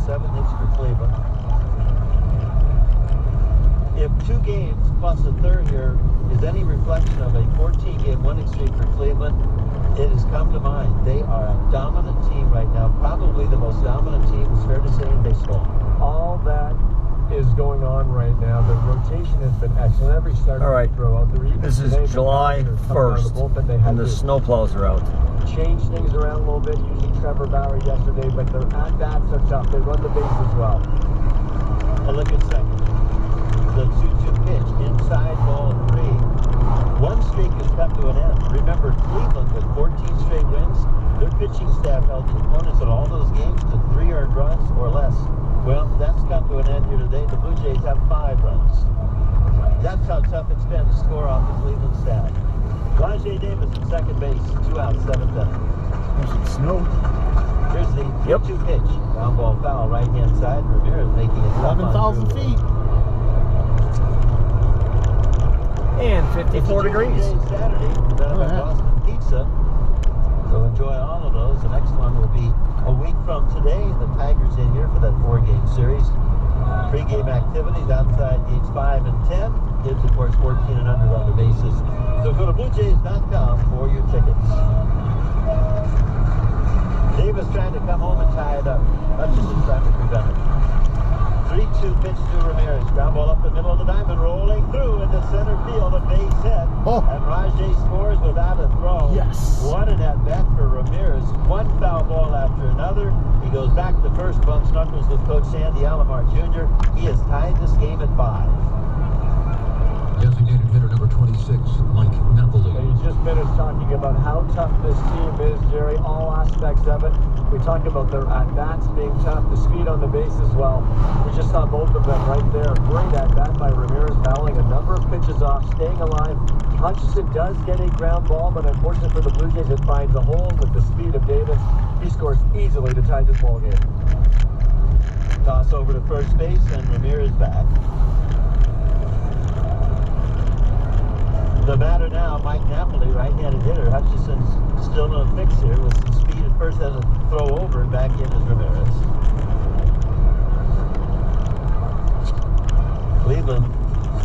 7 hits for Cleveland. If 2 games plus a third here is any reflection of a 14-game winning streak for Cleveland, it has come to mind. They are a dominant team right now, probably the most dominant team, it's fair to say, in baseball. All that is going on right now. The rotation has been excellent. Every starter All right. throw out there. Even This is today, July 1st, and the snowplows are out. Change things around a little bit using Trevor Bauer yesterday, but their at-bats are tough. They run the bases well. And look at second. The 2-2 pitch, inside ball 3. One streak has come to an end. Remember, Cleveland with 14 straight wins, their pitching staff held the opponents in all those games to 3 earned runs or less. Well, that's come to an end here today. The Blue Jays have 5 runs. That's how tough it's been to score off the Cleveland staff. Rajay Davis at second base, 2 outs, 7th inning. There's some snow. Here's the 3-2 pitch. Ground ball foul, right-hand side. Ramirez making it 11,000 feet. And 54 degrees. Saturday, Boston Pizza. So enjoy all of those. The next one will be a week from today. The Tigers in here for that 4-game series. Pre-game activities outside gates 5 and 10. Kids, of course, 14 and under on the bases. So go to BlueJays.com for your tickets. Davis trying to come home and tie it up. Hutchison trying to prevent it. 3-2 pitch to Ramirez. Ground ball up the middle of the diamond, rolling through into center field, a base hit. Oh. And Rajay scores without a throw. Yes. What an at-bat for Ramirez. One foul ball after another. He goes back to first, bumps knuckles with Coach Sandy Alomar Jr. He has tied this game at 5. Designated hitter number 26, Mike Napoli. You just finished talking about how tough this team is, Jerry, all aspects of it. We talked about their at-bats being tough, the speed on the base as well. We just saw both of them right there. Great at-bat by Ramirez, fouling a number of pitches off, staying alive. Hutchison does get a ground ball, but unfortunately for the Blue Jays, it finds a hole with the speed of Davis. He scores easily to tie this ball game. Toss over to first base, and Ramirez back. The batter now, Mike Napoli, right-handed hitter. Hutchison's still in a fix here with some speed at first, then a throw over and back in is Ramirez. Cleveland,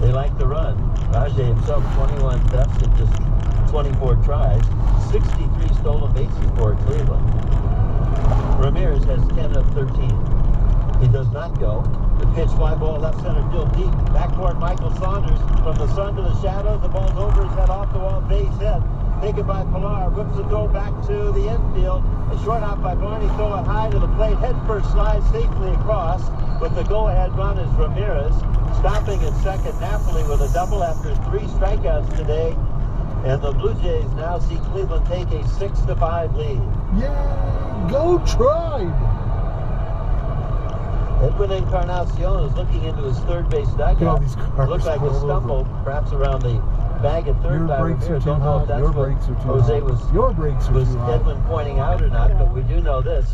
they like to run. Rajay himself, 21 thefts in just 24 tries. 63 stolen bases for Cleveland. Ramirez has 10 of 13. He does not go. The pitch, fly ball, left center field deep. Backcourt, Michael Saunders. From the sun to the shadows, the ball's over his head, off the wall, base hit. Taken by Pilar, whips the throw back to the infield. A short hop by Barney, throw it high to the plate. Head first, slides safely across. But the go-ahead run is Ramirez. Stopping at second, Napoli with a double after 3 strikeouts today. And the Blue Jays now see Cleveland take a 6-5 lead. Yay! Go Tribe! Edwin Encarnacion is looking into his third base dugout. Looked like a stumble, perhaps around the bag at third by Ramirez. Don't know if that's what Jose was Edwin pointing out or not, but we do know this.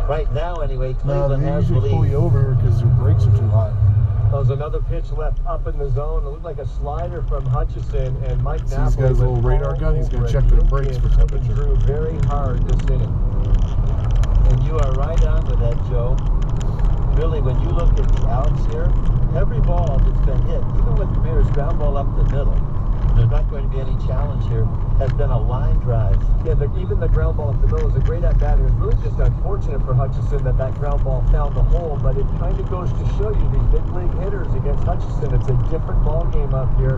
Right now, anyway, Cleveland has the lead. Pull you over because your brakes are too hot. There was another pitch left up in the zone. It looked like a slider from Hutchison, and Mike Napoli. He's got his little radar gun. He's going to check the brakes for temperature. Drew very hard this inning. And you are right on with that, Joe. Really, when you look at the outs here, every ball that's been hit, even with Ramirez ground ball up the middle, there's not going to be any challenge here, has been a line drive. Yeah, even the ground ball up the middle is a great at-bat. It was really just unfortunate for Hutchison that ground ball found the hole, but it kind of goes to show you these big league hitters against Hutchison. It's a different ball game up here.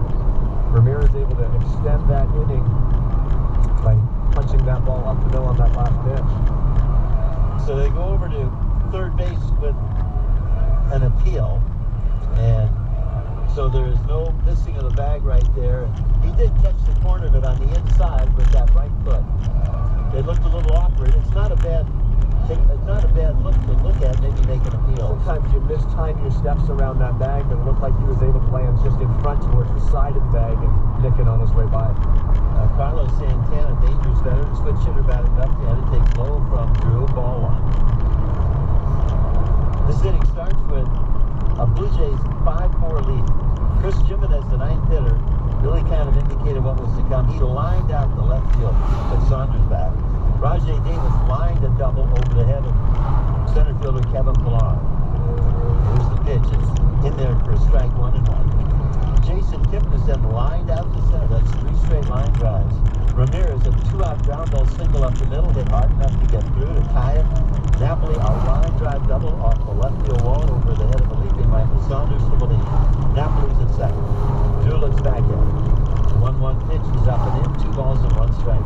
Ramirez able to extend that inning by punching that ball up the middle on that last pitch. So they go over to third base with an appeal, and so there is no missing of the bag right there. He did catch the corner of it on the inside with that right foot. It looked a little awkward. It's not a bad look to look at. Maybe make an appeal. Sometimes you mistime your steps around that bag, but it looked like he was able to land just in front towards the side of the bag and nick it on his way by. Carlos Santana, dangerous veteran, switch hitter, batted left-handed, takes low from Drew, ball 1. This inning starts with a Blue Jays 5-4 lead. Chris Jimenez, the 9th hitter, really kind of indicated what was to come. He lined out the left field, put Saunders back. Rajay Davis lined a double over the head of center fielder Kevin Pilar. then lined out to center. That's 3 straight line drives. Ramirez, a 2-out ground ball single up the middle, hit hard enough to get through to tie it. Napoli, a line drive double off the left field wall over the head of the leaping Michael Saunders to the lead. Napoli's at second. Drew looks back at it. 1-1 pitch, he's up and in, 2 balls and 1 strike.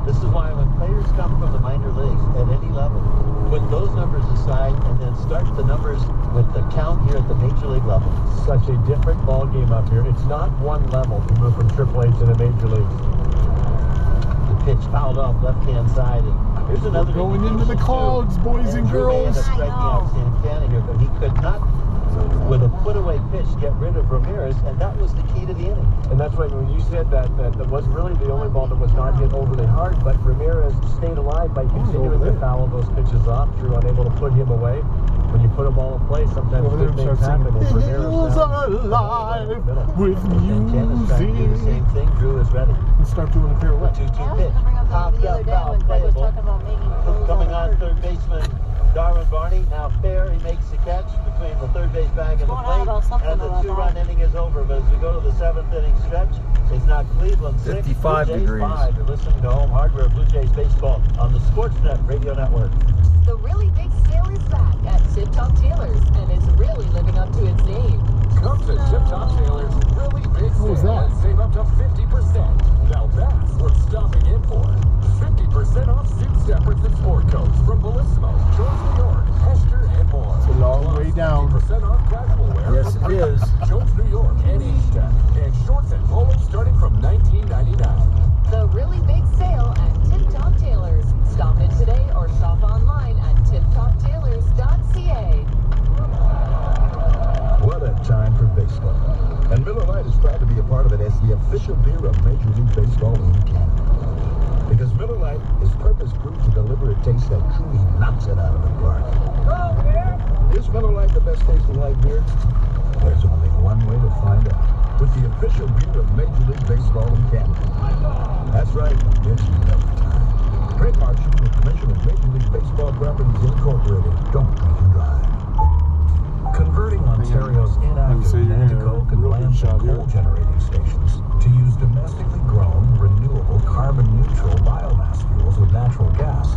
This is why when players come from the minor leagues at any level, put those numbers aside and then start the numbers with the count here at the major league level. Such a different ball game up here. It's not one level to move from AAA to the major leagues. The pitch fouled off left-hand side. And here's another We're going into the clouds, boys and Drew may end girls. up striking out Santana here, but he could not, with a put-away pitch, get rid of Ramirez, and that was the key to the inning. And that's why when you said that was really the only ball that was not hit overly hard, but Ramirez stayed alive by continuing to foul those pitches off. Drew unable to put him away. When you put a ball in play, sometimes good things happen. And Ramirez Hills are alive with Santana's trying to do the music. same thing. Drew is ready. Let's start doing a pirouette. 2-2 pitch. Popped up, foul, playable. Coming on third baseman Darwin Barney. Now fair, he makes the catch between the third base bag and the plate. And the 2-run inning is over. But as we go to the 7th inning stretch, it's now Cleveland 6, 55 Blue Jays degrees. 5. You're listening to Home Hardware Blue Jays Baseball on the Sportsnet Radio Network. The really big sale is back at Tip Top Tailors, and it's really living up to its name. Come to Tip Top Tailors' really big was sale that? and save up to 50%. Now that's worth stopping in for. 50% off suit separates and sport coats from Bellissimo, Jones, New York, Hester, and more. It's a long way down. 50% off casual wear. Yes, it is. Jones, New York, and H-Tech. And shorts and polos starting from $19.99. The really big sale at Tip Top Tailors. Stop in today or shop online at tiptoptailors.ca. What a time for baseball. And Miller Lite is proud to be a part of it as the official beer of Major League Baseball in Canada. Because Miller Lite is purpose-brewed to deliver a taste that truly knocks it out of the park. Is Miller Lite the best tasting light beer? There's only one way to find out. With the official beer of Major League Baseball in Canada. That's right, it's Miller Time. Trademark with permission of Major League Baseball Properties Incorporated. Don't drink and drive. Converting Ontario's inactive coke and landfill coal generating stations to use domestically grown, renewable, carbon-neutral biomass fuels with natural gas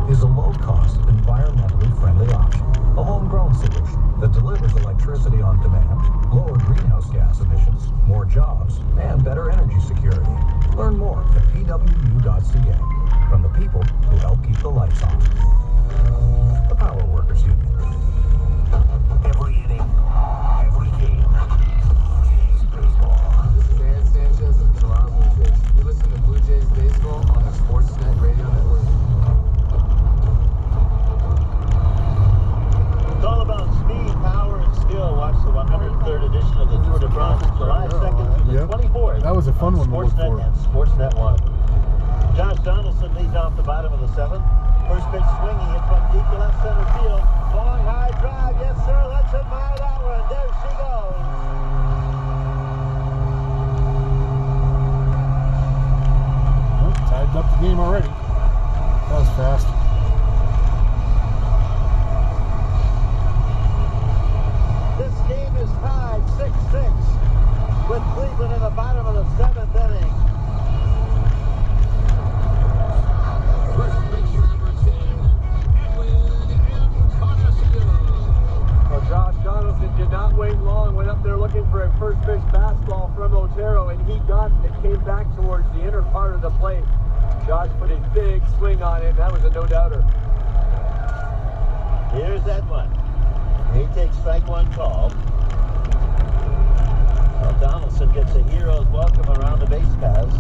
is a low-cost, environmentally friendly option. A homegrown solution that delivers electricity on demand, lower greenhouse gas emissions, more jobs, and better energy security. Learn more at pwu.ca from the people who help keep the lights on. The Power Workers Union. Every inning, every game. Baseball. This is Dan Sanchez of Toronto Blue Jays. You listen to Blue Jays Baseball on the Sportsnet Radio Network. It's all about speed, power, and skill. Watch the 103rd edition of the Tour de France, July 2nd through the Yep. 24th. That was a fun one to look Sportsnet for. and Sportsnet 1. Josh Donaldson leads off the bottom of the 7th. First pitch swinging, hits one deep to left center field. Long high drive, yes sir, let's admire that one. There she goes. Well, tied up the game already. That was fast. This game is tied 6-6 with Cleveland in the bottom of the 7th inning. Well, Josh Donaldson did not wait long, went up there looking for a first pitch fastball from Otero, and he got it. It came back towards the inner part of the plate. Josh put a big swing on it. That was a no-doubter. Here's that one. He takes strike one call. Well, Donaldson gets a hero's welcome around the base paths.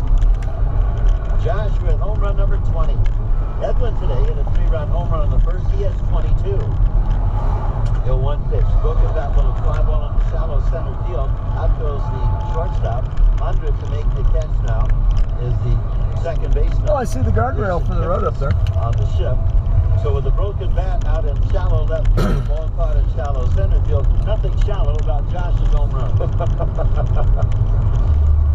Josh with home run number 20. Edwin today hit a 3-run home run on the first. He has 22. Yo, one pitch. Broken that little fly ball in the shallow center field. Out goes the shortstop. Under to make the catch now is the second baseman. Oh, I see the guardrail for the road up there. On the ship. So with a broken bat out in shallow left field, the ball caught in shallow center field, nothing shallow about Josh's home run.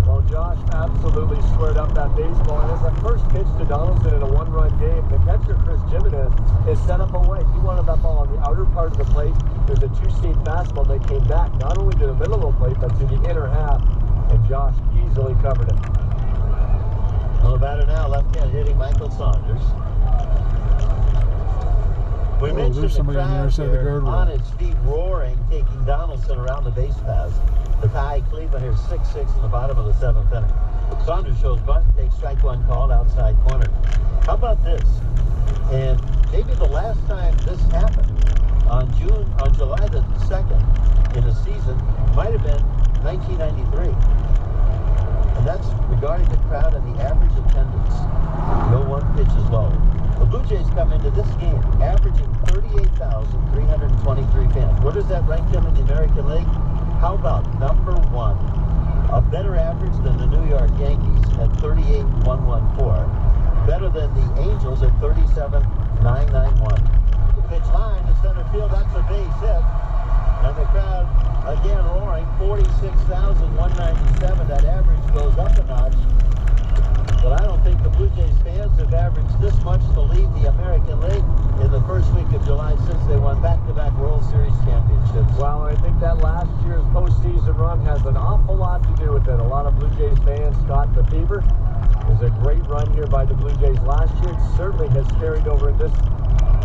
Well, Josh absolutely squared up that baseball, and as a first pitch to Donaldson in a one-run game, the catcher, Chris Jimenez, is set up away. He wanted that ball on the outer part of the plate. There's a two-seam fastball that came back not only to the middle of the plate, but to the inner half, and Josh easily covered it. Well, the batter now, left-hand hitting Michael Saunders. We mentioned there's the somebody on the crowd other side of the here guardrail. on its feet roaring, taking Donaldson around the base paths. The tie, Cleveland here 6-6 in the bottom of the 7th inning. Saunders shows bunt, takes strike one called outside corner. How about this? And maybe the last time this happened on July the 2nd in a season might have been 1993. And that's regarding the crowd and the average attendance. No one pitch is low. The Blue Jays come into this game averaging 38,323 fans. Where does that rank them in the American League? How about number one? A better average than the New York Yankees at 38,114. Better than the Angels at 37,991. The pitch line to center field, that's a base hit. And the crowd again roaring, 46,197. That average goes up a notch. But I don't think the Blue Jays fans have averaged this much to lead the American League in the first week of July since they won back-to-back World Series championships. Well, I think that last year's postseason run has an awful lot to do with it. A lot of Blue Jays fans got the fever. It was a great run here by the Blue Jays last year. It certainly has carried over in this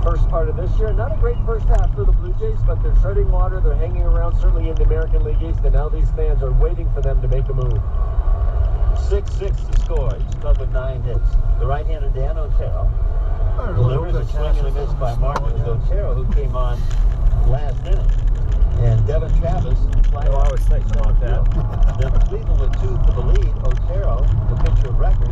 first part of this year. Not a great first half for the Blue Jays, but they're treading water. They're hanging around certainly in the American League East, and now these fans are waiting for them to make a move. 6-6 to score. He's clubbed with 9 hits. The right-hander Dan Otero delivers a swing and a miss by Martin. It was Otero who came on last inning. And Devin Travis flying I was thinking about that. Then Cleveland with 2 for the lead. Otero, the pitcher of record,